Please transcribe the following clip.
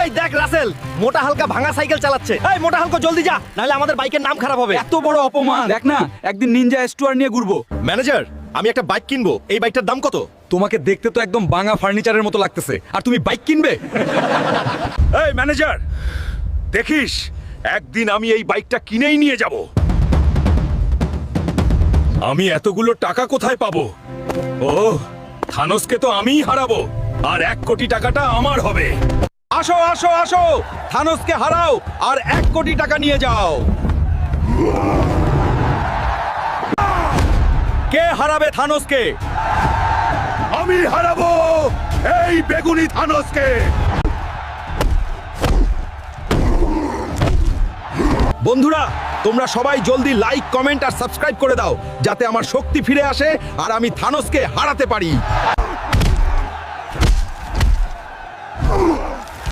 এই দেখ রাসেল, মোটা হালকা ভাঙা সাইকেল চালাচ্ছে। এই মোটা হালকা জলদি যা, নাহলে আমাদের বাইকের নাম খারাপ হবে। এত বড় অপমান! দেখ না, একদিন নিনজা স্টুয়ার নিয়ে ঘুরবো। ম্যানেজার, আমি একটা বাইক কিনবো, এই বাইকটার দাম কত? তোমাকে দেখতে তো একদম ভাঙা ফার্নিচারের মতো লাগতেছে, আর তুমি বাইক কিনবে? এই ম্যানেজার, দেখিস একদিন আমি এই বাইকটা কিনেই নিয়ে যাব। আমি এতগুলো টাকা কোথায় পাবো? ও, থানোসকে তো আমিই হারাবো, আর 1 কোটি টাকাটা আমার হবে। আসো আসো আসো, থানোসকে হারাও আর 1 কোটি টাকা নিয়ে যাও। কে হারাবে থানোসকে? আমি হারাবো এই বেগুনি থানোসকে। বন্ধুরা, তোমরা সবাই জলদি লাইক, কমেন্ট আর সাবস্ক্রাইব করে দাও, যাতে আমার শক্তি ফিরে আসে আর আমি থানোসকে হারাতে পারি।